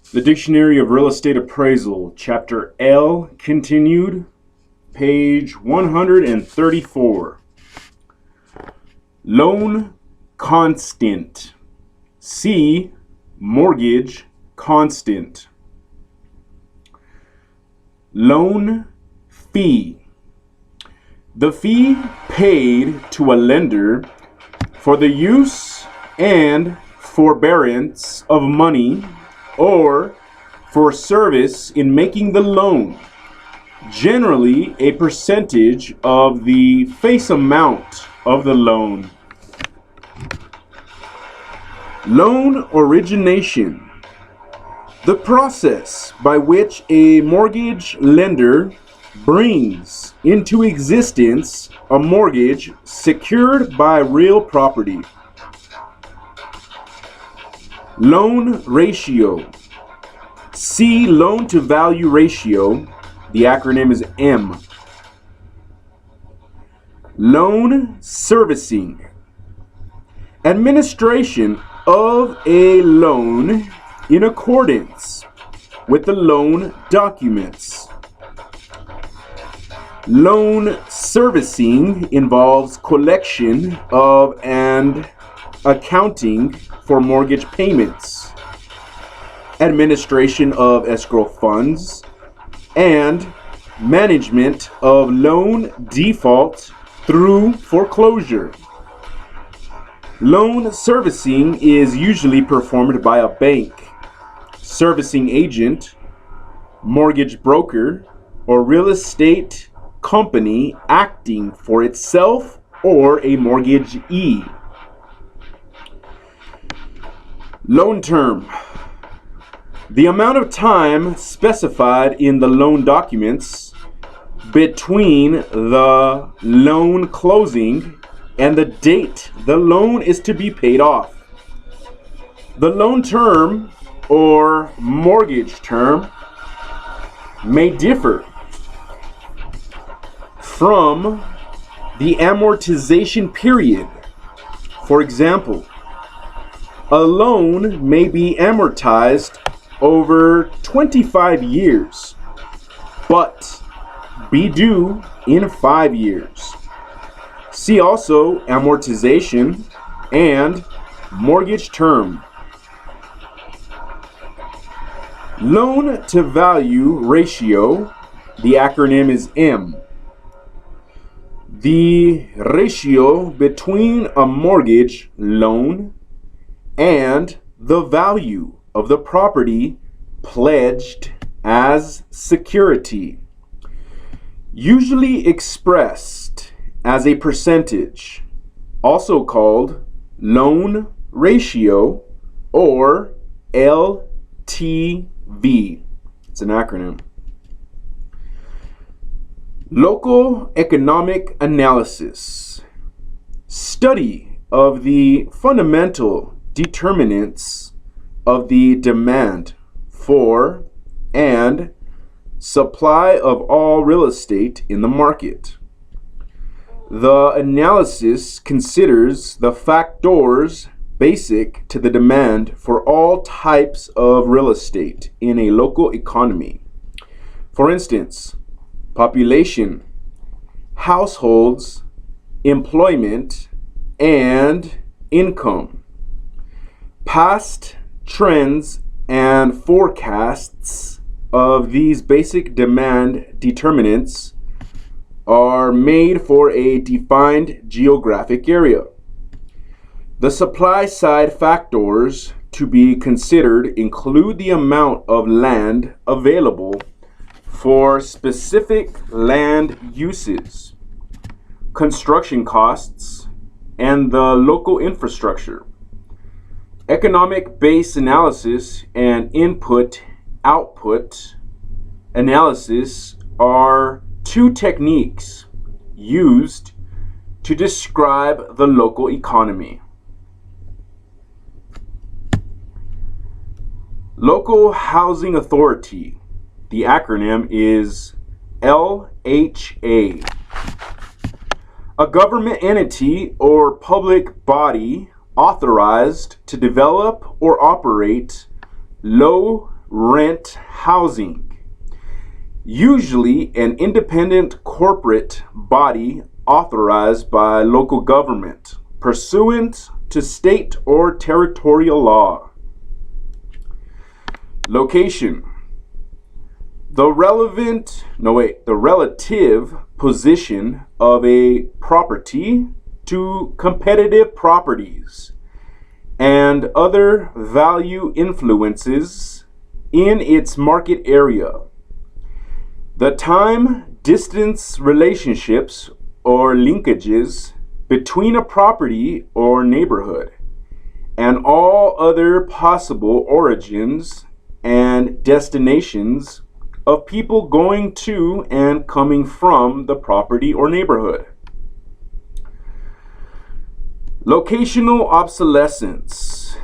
The Dictionary of Real Estate Appraisal, Chapter L, continued, page 134. Loan constant. C, mortgage constant. Loan fee. The fee paid to a lender for the use and forbearance of money or for service in making the loan, generally a percentage of the face amount of the loan. Loan origination. The process by which a mortgage lender brings into existence a mortgage secured by real property. Loan ratio. C, loan to value ratio. The acronym is M. Loan servicing. Administration of a loan in accordance with the loan documents. Loan servicing involves collection of and accounting for mortgage payments, administration of escrow funds, and management of loan default through foreclosure. Loan servicing is usually performed by a bank, servicing agent, mortgage broker, or real estate company acting for itself or a mortgagee. Loan term. The amount of time specified in the loan documents between the loan closing and the date the loan is to be paid off. The loan term or mortgage term may differ from the amortization period. For example, a loan may be amortized over 25 years, but be due in 5 years. See also amortization and mortgage term. Loan to value ratio, the acronym is M. The ratio between a mortgage loan and the value of the property pledged as security, usually expressed as a percentage, also called loan ratio or LTV. It's an acronym. Local economic analysis. Study of the fundamental determinants of the demand for and supply of all real estate in the market. The analysis considers the factors basic to the demand for all types of real estate in a local economy. For instance, population, households, employment, and income. Past trends and forecasts of these basic demand determinants are made for a defined geographic area. The supply side factors to be considered include the amount of land available for specific land uses, construction costs, and the local infrastructure. Economic base analysis and input-output analysis are two techniques used to describe the local economy. Local Housing Authority. The acronym is LHA. A government entity or public body authorized to develop or operate low rent housing, usually an independent corporate body authorized by local government, pursuant to state or territorial law. Location. The relative position of a property to competitive properties and other value influences in its market area. The time-distance relationships or linkages between a property or neighborhood and all other possible origins and destinations of people going to and coming from the property or neighborhood. Locational obsolescence.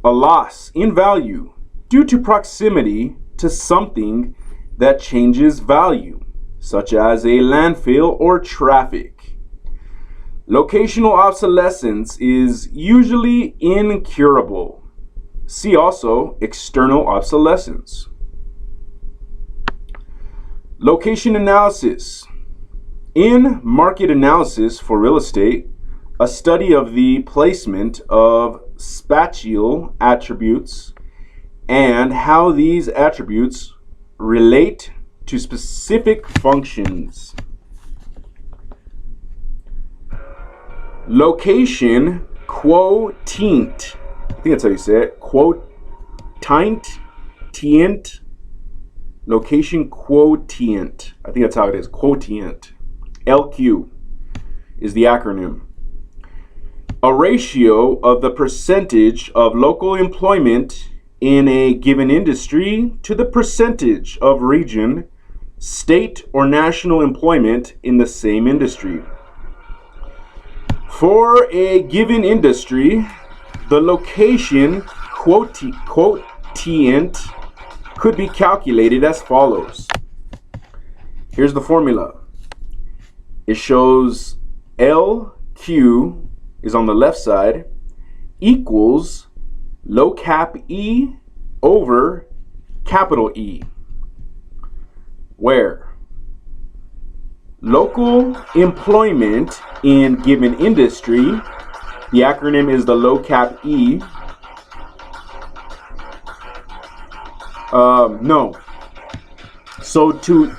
A loss in value due to proximity to something that changes value, such as a landfill or traffic. Locational obsolescence is usually incurable. See also external obsolescence. Location analysis. In market analysis for real estate, a study of the placement of spatial attributes and how these attributes relate to specific functions. Location quotient. I think that's how you say it. Quotient. Location quotient. I think that's how it is. Quotient. LQ is the acronym. A ratio of the percentage of local employment in a given industry to the percentage of region, state, or national employment in the same industry. For a given industry, the location quotient could be calculated as follows. Here's the formula. It shows LQ is on the left side equals low cap E over capital E, where local employment in given industry, the acronym is the low cap E. So to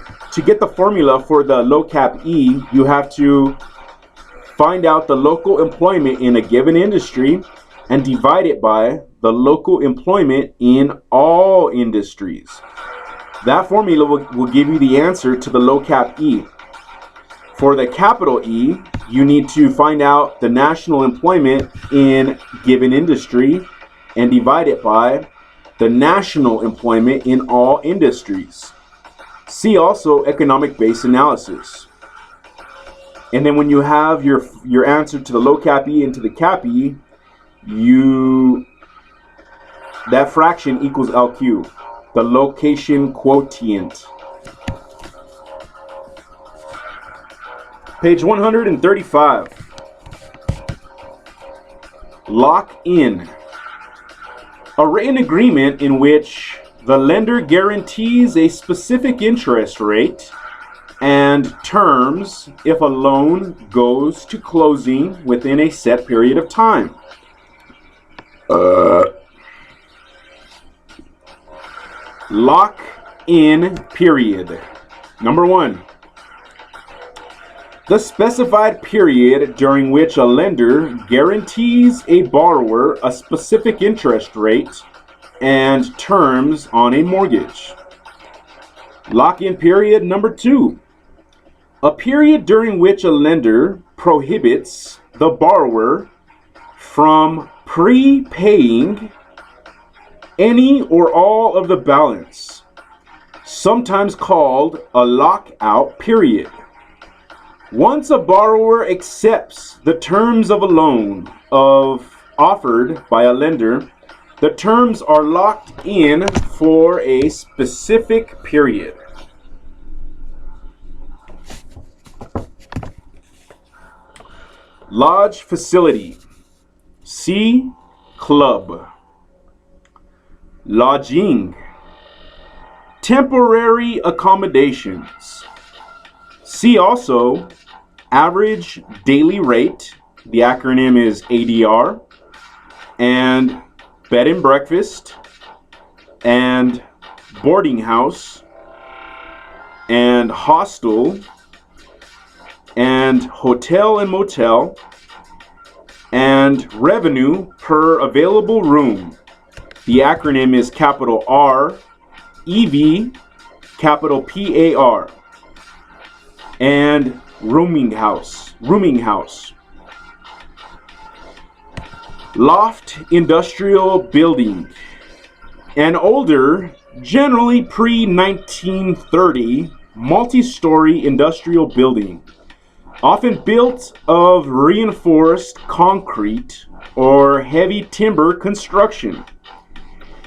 get the formula for the low cap E, you have to find out the local employment in a given industry and divide it by the local employment in all industries. That formula will give you the answer to the low cap E. For the capital E, you need to find out the national employment in given industry and divide it by the national employment in all industries. See also economic base analysis. And then when you have your answer to the low cap E and to the cap E, that fraction equals LQ, the location quotient. Page 135. Lock-in. A written agreement in which the lender guarantees a specific interest rate and terms if a loan goes to closing within a set period of time. Lock-in period. Number 1. The specified period during which a lender guarantees a borrower a specific interest rate and terms on a mortgage. Lock-in period number 2. A period during which a lender prohibits the borrower from prepaying any or all of the balance, sometimes called a lockout period. Once a borrower accepts the terms of a loan offered by a lender, the terms are locked in for a specific period. Lodge facility. C. Club. lodging, temporary accommodations. See also average daily rate, the acronym is ADR, and bed and breakfast, and boarding house, and hostel, and hotel and motel, and revenue per available room. The acronym is capital R, EV, capital PAR, and rooming house. Loft industrial building. An older, generally pre-1930, multi-story industrial building, often built of reinforced concrete or heavy timber construction,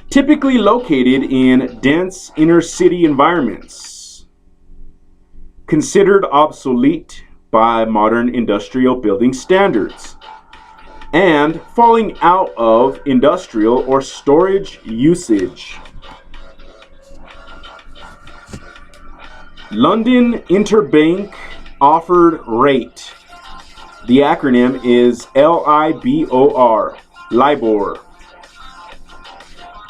typically located in dense inner-city environments, considered obsolete by modern industrial building standards, and falling out of industrial or storage usage. London Interbank Offered Rate. The acronym is LIBOR, LIBOR.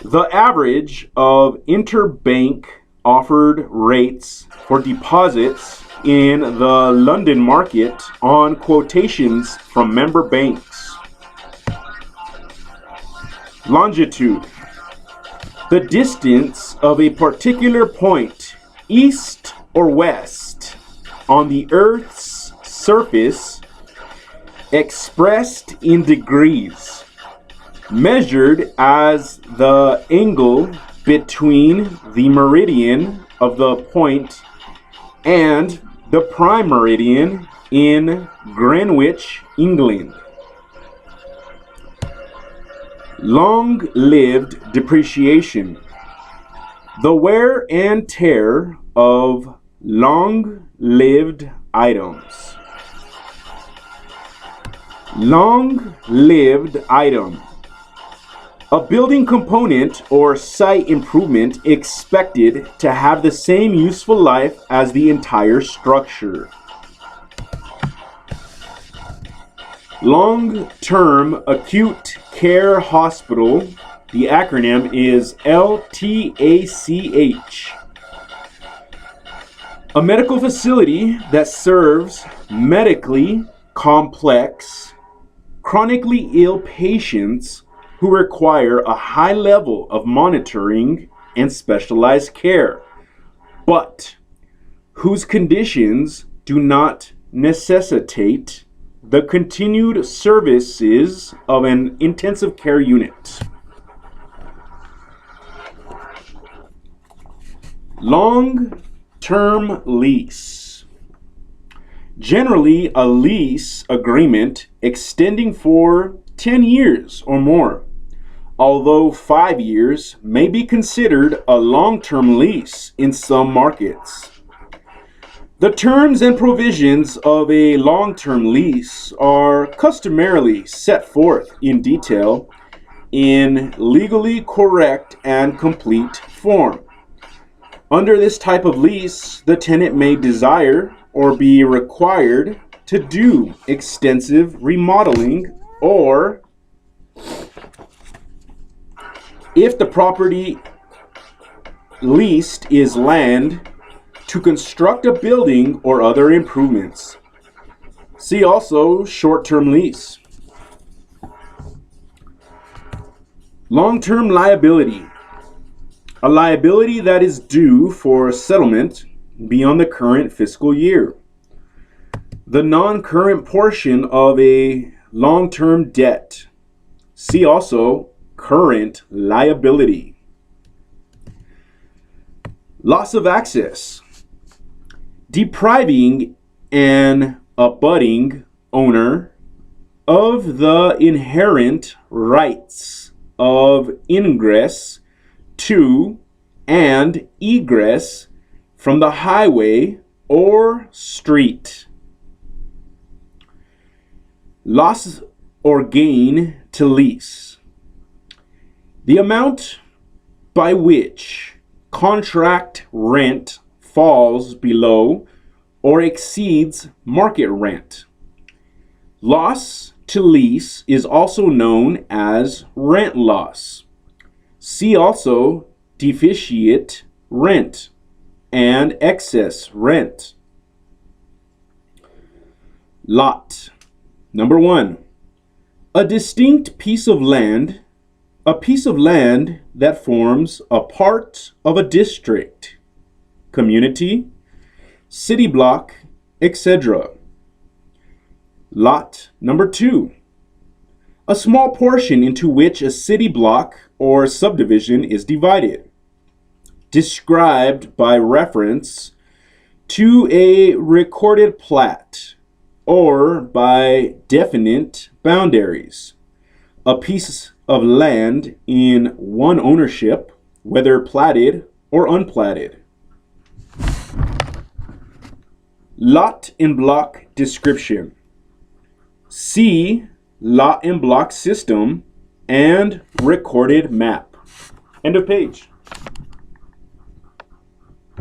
The average of interbank offered rates for deposits in the London market on quotations from member banks. Longitude. The distance of a particular point, east or west, on the Earth's surface, expressed in degrees, measured as the angle between the meridian of the point and the prime meridian in Greenwich, England. Long-lived depreciation. The wear and tear of long-lived items. Long-lived item. A building component or site improvement expected to have the same useful life as the entire structure. Long-term acute care hospital. The acronym is LTACH. A medical facility that serves medically complex, chronically ill patients who require a high level of monitoring and specialized care, but whose conditions do not necessitate the continued services of an intensive care unit. Long-term lease. Generally, a lease agreement extending for 10 years or more, although 5 years may be considered a long-term lease in some markets. The terms and provisions of a long-term lease are customarily set forth in detail in legally correct and complete form. Under this type of lease, the tenant may desire or be required to do extensive remodeling, or if the property leased is land, to construct a building or other improvements. See also short-term lease. Long-term liability. A liability that is due for settlement beyond the current fiscal year. The non-current portion of a long-term debt. See also current liability. Loss of access. Depriving an abutting owner of the inherent rights of ingress to and egress from the highway or street. Loss or gain to lease. The amount by which contract rent falls below or exceeds market rent. Loss to lease is also known as rent loss. See also deficient rent and excess rent. Lot. Number 1. A distinct piece of land. A piece of land that forms a part of a district, community, city block, etc. Lot number 2. A small portion into which a city block or subdivision is divided, described by reference to a recorded plat or by definite boundaries. A piece of land in one ownership, whether platted or unplatted. Lot and block description. See lot and block system and recorded map. End of page.